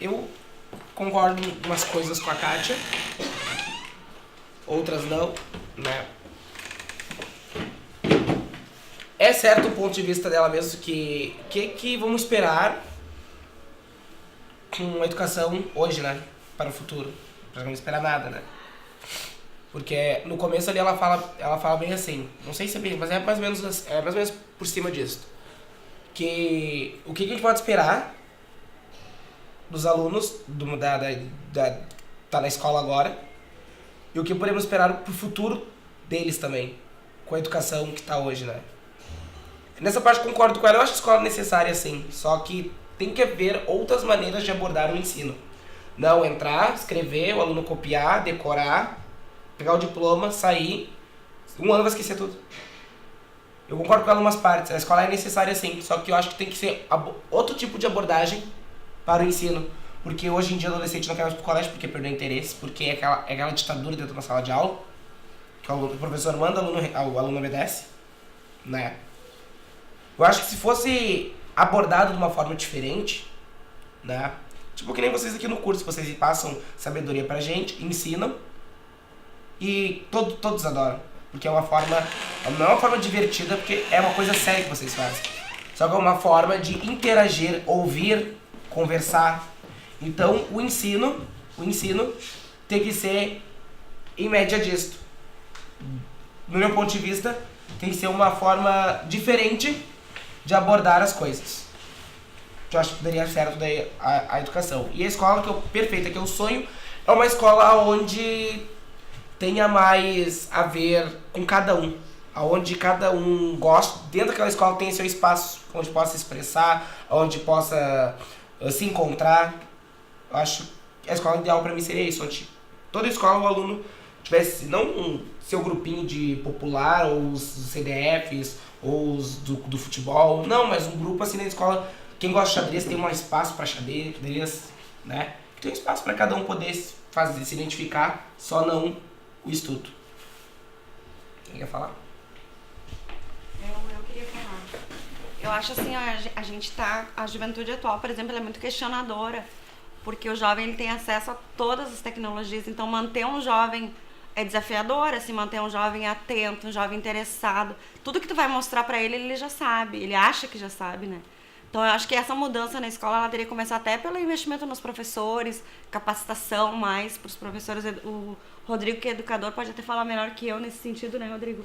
Eu concordo em umas coisas com a Kátia, outras não, né? É certo o ponto de vista dela mesmo que vamos esperar com a educação hoje, né? Para o futuro. Pra não esperar nada, né? Porque no começo ali ela fala bem assim, não sei se é bem, mas é mais ou menos, por cima disso. Que o que a gente pode esperar dos alunos tá na escola agora e o que podemos esperar pro futuro deles também, com a educação que tá hoje, né? Nessa parte concordo com ela, eu acho a escola necessária sim, só que tem que haver outras maneiras de abordar o ensino. Não entrar, escrever, o aluno copiar, decorar, pegar o diploma, sair, um ano vai esquecer tudo. Eu concordo com ela em umas partes, a escola é necessária sim, só que eu acho que tem que ser outro tipo de abordagem para o ensino. Porque hoje em dia o adolescente não quer mais pro colégio porque perdeu interesse, porque é aquela ditadura dentro de uma sala de aula, que o professor manda, o aluno obedece, né? Eu acho que se fosse abordado de uma forma diferente, né? Tipo que nem vocês aqui no curso, vocês passam sabedoria pra gente, ensinam e todos adoram. Porque é uma forma, não é uma forma divertida, porque é uma coisa séria que vocês fazem. Só que é uma forma de interagir, ouvir, conversar. Então o ensino tem que ser em média disto. No meu ponto de vista, tem que ser uma forma diferente de abordar as coisas. Eu acho que daria certo daí a educação. E a escola perfeita que eu sonho é uma escola onde tenha mais a ver com cada um. Onde cada um gosta, dentro daquela escola tem seu espaço, onde possa expressar, onde possa se encontrar. Eu acho que a escola ideal para mim seria isso, onde toda escola o aluno tivesse, não seu grupinho de popular, ou os CDFs, ou os do futebol, não, mas um grupo assim na escola. Quem gosta de xadrez tem um espaço para xadrez, né? Tem um espaço para cada um poder se identificar, só não o estudo. Quem quer falar? Eu queria falar. Eu acho assim, a gente tá, a juventude atual, por exemplo, ela é muito questionadora, porque o jovem ele tem acesso a todas as tecnologias, então manter um jovem é desafiador, assim, manter um jovem atento, um jovem interessado. Tudo que tu vai mostrar para ele, ele já sabe, ele acha que já sabe, né? Então eu acho que essa mudança na escola, ela teria que começar até pelo investimento nos professores, capacitação mais para os professores. O Rodrigo, que é educador, pode até falar melhor que eu nesse sentido, né, Rodrigo?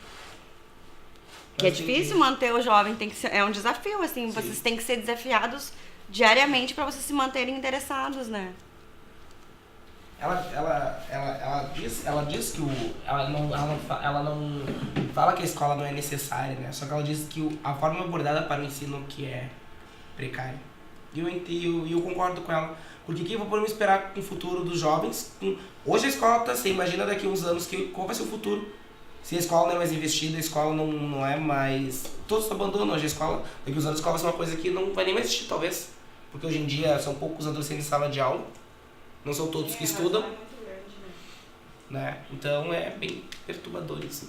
Que é difícil manter o jovem, é um desafio, assim, sim. Vocês têm que ser desafiados diariamente para vocês se manterem interessados, né? Ela diz que ela não fala que a escola não é necessária, né? Só que ela diz que a forma abordada para o ensino que é precária. E eu concordo com ela. Porque o que podemos esperar com o futuro dos jovens? Hoje a escola está assim, imagina daqui a uns anos qual vai ser o futuro. Se a escola não é mais investida, a escola não é mais... Todos abandonam hoje a escola. Daqui a uns anos a escola vai ser uma coisa que não vai nem mais existir, talvez. Porque hoje em dia são poucos adolescentes em sala de aula. Não são todos que estudam. É muito grande, né? Então é bem perturbador isso.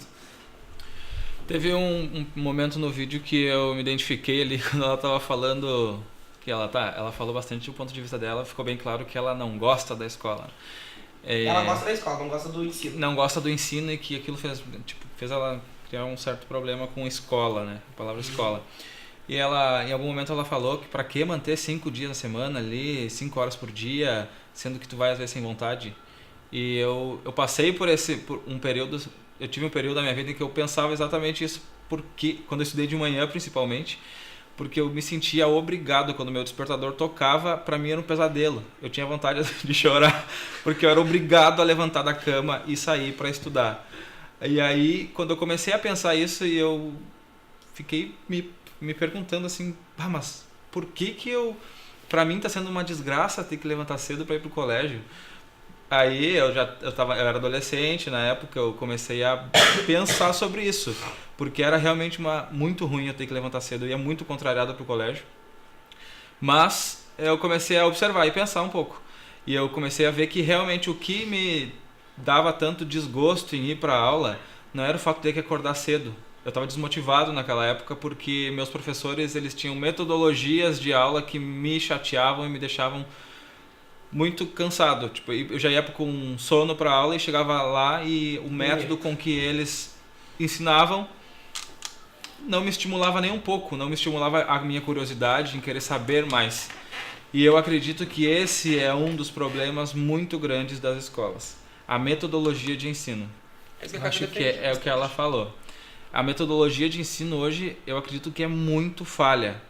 Teve um momento no vídeo que eu me identifiquei ali quando ela estava falando que ela falou bastante do ponto de vista dela, ficou bem claro que ela não gosta da escola. Ela gosta da escola, não gosta do ensino. Não gosta do ensino e que aquilo fez ela criar um certo problema com escola, né? A palavra escola. E ela, em algum momento ela falou que para que manter 5 dias na semana ali, 5 horas por dia, sendo que tu vai às vezes sem vontade. E eu passei por um período, eu tive um período da minha vida em que eu pensava exatamente isso, porque quando eu estudei de manhã principalmente, porque eu me sentia obrigado quando o meu despertador tocava, para mim era um pesadelo. Eu tinha vontade de chorar, porque eu era obrigado a levantar da cama e sair para estudar. E aí, quando eu comecei a pensar isso, eu fiquei me perguntando assim, mas por que para mim tá sendo uma desgraça ter que levantar cedo para ir pro colégio? Aí eu era adolescente na época, eu comecei a pensar sobre isso, porque era realmente muito ruim eu ter que levantar cedo, eu ia muito contrariado pro colégio. Mas eu comecei a observar e pensar um pouco. E eu comecei a ver que realmente o que me dava tanto desgosto em ir para a aula não era o fato de ter que acordar cedo. Eu estava desmotivado naquela época porque meus professores eles tinham metodologias de aula que me chateavam e me deixavam muito cansado. Tipo, eu já ia com sono para aula e chegava lá e o método com que eles ensinavam não me estimulava nem um pouco, não me estimulava a minha curiosidade em querer saber mais. E eu acredito que esse é um dos problemas muito grandes das escolas. A metodologia de ensino. Acho que é o que ela falou. A metodologia de ensino hoje, eu acredito que é muito falha.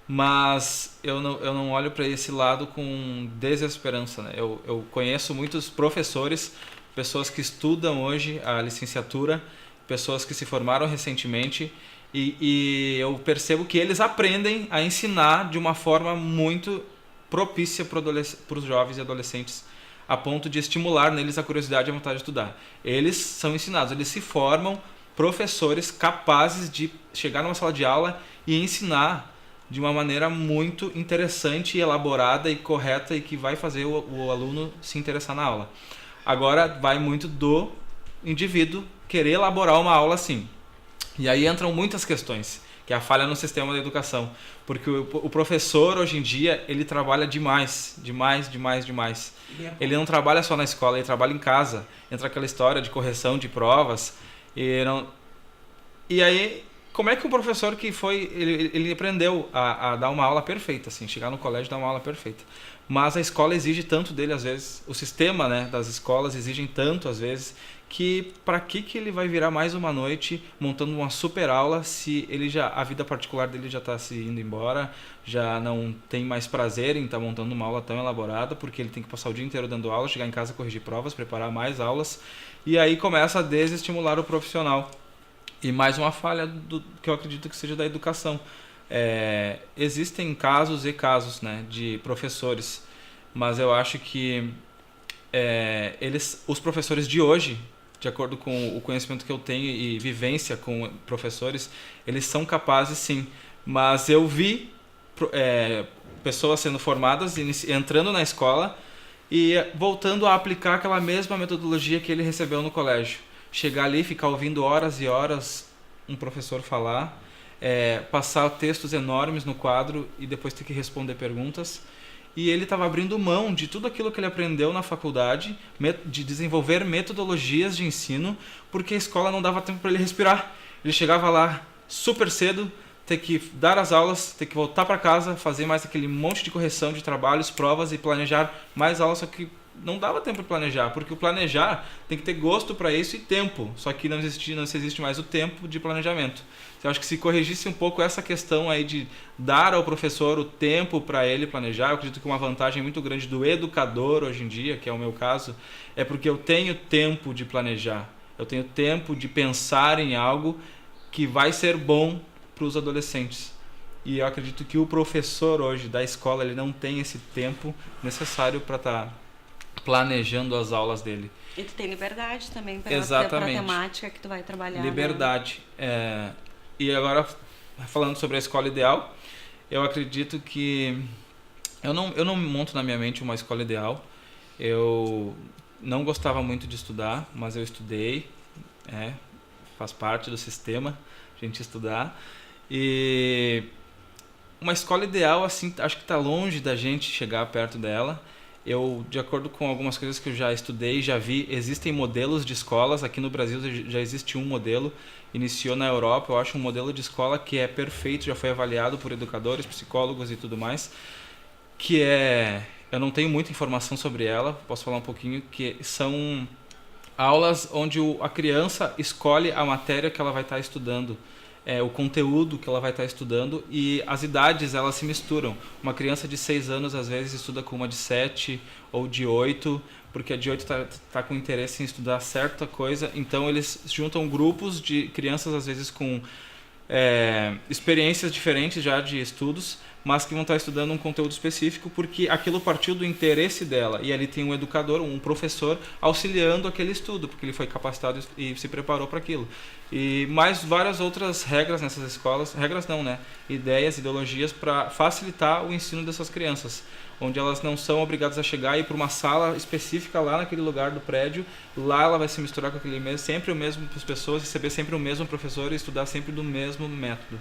Mas eu não olho para esse lado com desesperança, né? Eu conheço muitos professores, pessoas que estudam hoje a licenciatura, pessoas que se formaram recentemente, e eu percebo que eles aprendem a ensinar de uma forma muito propícia para os jovens e adolescentes, a ponto de estimular neles a curiosidade e a vontade de estudar. Eles são ensinados, eles se formam professores capazes de chegar numa sala de aula e ensinar de uma maneira muito interessante, elaborada e correta e que vai fazer o aluno se interessar na aula. Agora vai muito do indivíduo querer elaborar uma aula assim. E aí entram muitas questões, que é a falha no sistema da educação. Porque o professor, hoje em dia, ele trabalha demais. Ele não trabalha só na escola, ele trabalha em casa. Entra aquela história de correção de provas. E aí, como é que um professor que foi... Ele aprendeu a dar uma aula perfeita, assim, chegar no colégio e dar uma aula perfeita. Mas a escola exige tanto dele, às vezes. O sistema, né, das escolas exigem tanto, às vezes, que para que ele vai virar mais uma noite montando uma super aula se a vida particular dele já está se indo embora, já não tem mais prazer em estar montando uma aula tão elaborada, porque ele tem que passar o dia inteiro dando aula, chegar em casa, corrigir provas, preparar mais aulas, e aí começa a desestimular o profissional. E mais uma falha que eu acredito que seja da educação. Existem casos e casos, né, de professores, mas eu acho que os professores de hoje, de acordo com o conhecimento que eu tenho e vivência com professores, eles são capazes sim, mas eu vi pessoas sendo formadas, entrando na escola e voltando a aplicar aquela mesma metodologia que ele recebeu no colégio. Chegar ali, ficar ouvindo horas e horas um professor falar, passar textos enormes no quadro e depois ter que responder perguntas. E ele estava abrindo mão de tudo aquilo que ele aprendeu na faculdade, de desenvolver metodologias de ensino, porque a escola não dava tempo para ele respirar. Ele chegava lá super cedo, ter que dar as aulas, ter que voltar para casa, fazer mais aquele monte de correção de trabalhos, provas e planejar mais aulas, só que não dava tempo para planejar, porque o planejar tem que ter gosto para isso e tempo, só que não existe mais o tempo de planejamento. Eu acho que se corrigisse um pouco essa questão aí de dar ao professor o tempo para ele planejar, eu acredito que uma vantagem muito grande do educador hoje em dia, que é o meu caso, é porque eu tenho tempo de planejar, eu tenho tempo de pensar em algo que vai ser bom para os adolescentes. E eu acredito que o professor hoje da escola, ele não tem esse tempo necessário para estar planejando as aulas dele. E tu tem liberdade também para a temática que tu vai trabalhar. Liberdade. E agora, falando sobre a escola ideal, eu acredito que... Eu não monto na minha mente uma escola ideal. Eu não gostava muito de estudar, mas eu estudei. Faz parte do sistema a gente estudar. E uma escola ideal, assim, acho que está longe da gente chegar perto dela. De acordo com algumas coisas que eu já estudei, já vi, existem modelos de escolas. Aqui no Brasil já existe um modelo, iniciou na Europa, eu acho um modelo de escola que é perfeito, já foi avaliado por educadores, psicólogos e tudo mais, que eu não tenho muita informação sobre ela, posso falar um pouquinho, que são aulas onde a criança escolhe a matéria que ela vai estar estudando. O conteúdo que ela vai estar estudando, e as idades elas se misturam. Uma criança de 6 anos às vezes estuda com uma de 7 ou de 8, porque a de 8 está com interesse em estudar certa coisa, então eles juntam grupos de crianças às vezes com experiências diferentes já de estudos, mas que vão estar estudando um conteúdo específico porque aquilo partiu do interesse dela, e ali tem um educador, um professor auxiliando aquele estudo, porque ele foi capacitado e se preparou para aquilo. E mais várias outras regras nessas escolas, regras não, né? Ideias, ideologias para facilitar o ensino dessas crianças, onde elas não são obrigadas a chegar e ir para uma sala específica lá naquele lugar do prédio, lá ela vai se misturar com aquele mesmo, sempre o mesmo pessoas, receber sempre o mesmo professor e estudar sempre do mesmo método.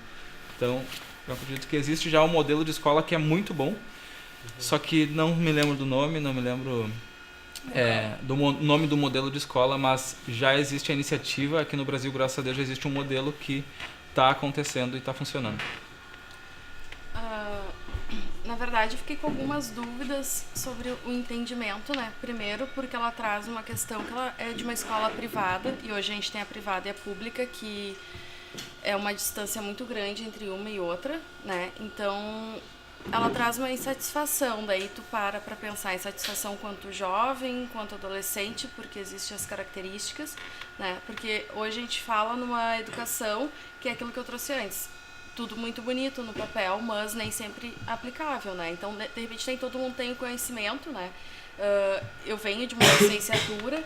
Então, eu acredito que existe já um modelo de escola que é muito bom, Só que não me lembro do nome, não me lembro nome do modelo de escola, mas já existe a iniciativa aqui no Brasil, graças a Deus, já existe um modelo que está acontecendo e está funcionando. Na verdade, eu fiquei com algumas dúvidas sobre o entendimento, né? Primeiro, porque ela traz uma questão que ela é de uma escola privada, e hoje a gente tem a privada e a pública, que é uma distância muito grande entre uma e outra, né? Então, ela traz uma insatisfação, daí tu para pensar insatisfação quanto jovem, quanto adolescente, porque existem as características, né? Porque hoje a gente fala numa educação que é aquilo que eu trouxe antes, tudo muito bonito no papel, mas nem sempre aplicável, né? Então, de repente, nem todo mundo tem o conhecimento, né? Eu venho de uma licenciatura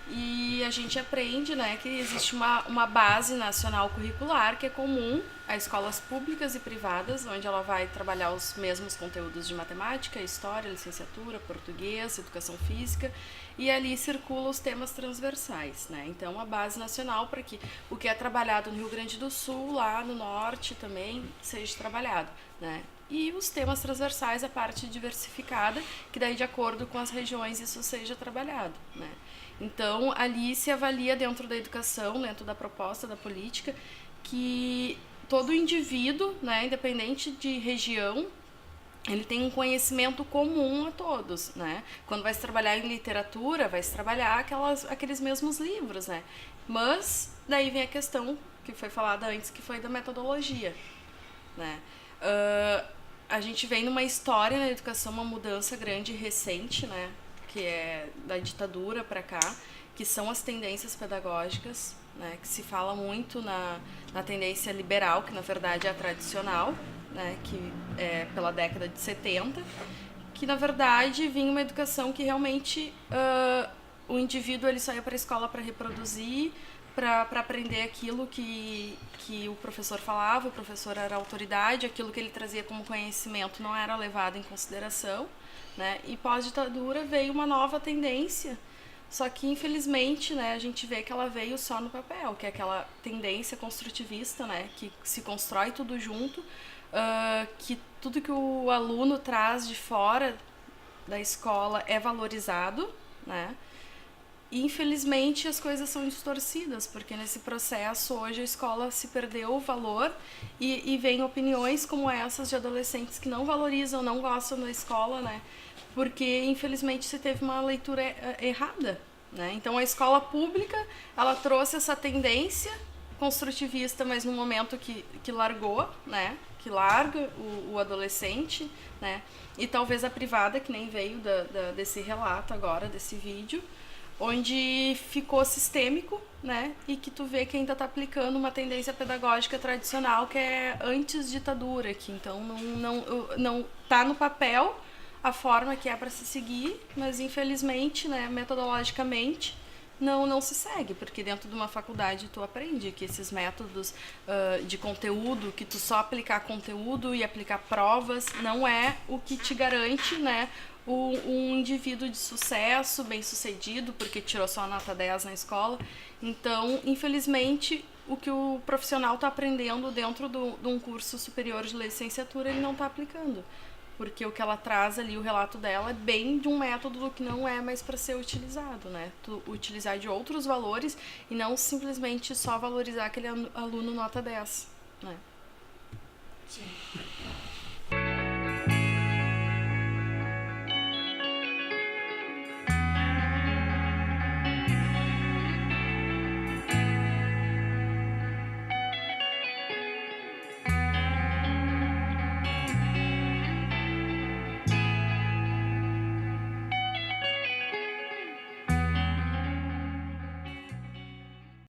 e a gente aprende, né, que existe uma base nacional curricular que é comum a escolas públicas e privadas, onde ela vai trabalhar os mesmos conteúdos de matemática, história, licenciatura, português, educação física, e ali circulam os temas transversais, né? Então, a base nacional para que o que é trabalhado no Rio Grande do Sul, lá no norte também, seja trabalhado, né? E os temas transversais, a parte diversificada, que daí de acordo com as regiões isso seja trabalhado, né? Então, ali se avalia dentro da educação, dentro da proposta da política, que todo indivíduo, né, independente de região, ele tem um conhecimento comum a todos, né? Quando vai se trabalhar em literatura, vai se trabalhar aqueles mesmos livros, né? Mas daí vem a questão que foi falada antes, que foi da metodologia, né? A gente vem numa história na educação, uma mudança grande e recente, né? Que é da ditadura para cá, que são as tendências pedagógicas, né? Que se fala muito na tendência liberal, que na verdade é a tradicional, né? Que é pela década de 70, que na verdade vinha uma educação que realmente o indivíduo ele só ia para a escola para reproduzir, para aprender aquilo que o professor falava, o professor era autoridade, aquilo que ele trazia como conhecimento não era levado em consideração, né? E pós-ditadura veio uma nova tendência, só que infelizmente, né, a gente vê que ela veio só no papel, que é aquela tendência construtivista, né, que se constrói tudo junto, que tudo que o aluno traz de fora da escola é valorizado, né? E, infelizmente, as coisas são distorcidas, porque nesse processo, hoje, a escola se perdeu o valor e vem opiniões como essas de adolescentes que não valorizam, não gostam da escola, né? Porque, infelizmente, se teve uma leitura errada, né? Então, a escola pública, ela trouxe essa tendência construtivista, mas no momento que largou, né? Que larga o adolescente, né? E talvez a privada, que nem veio desse relato agora, desse vídeo, onde ficou sistêmico, né? E que tu vê que ainda está aplicando uma tendência pedagógica tradicional que é antes ditadura, que então não tá no papel a forma que é para se seguir, mas infelizmente, né, metodologicamente não se segue, porque dentro de uma faculdade tu aprende que esses métodos de conteúdo, que tu só aplicar conteúdo e aplicar provas não é o que te garante, né, um indivíduo de sucesso, bem-sucedido, porque tirou só a nota 10 na escola. Então, infelizmente, o que o profissional está aprendendo dentro de um curso superior de licenciatura, ele não está aplicando. Porque o que ela traz ali, o relato dela, é bem de um método que não é mais para ser utilizado, né? Tu utilizar de outros valores e não simplesmente só valorizar aquele aluno nota 10, né? Sim.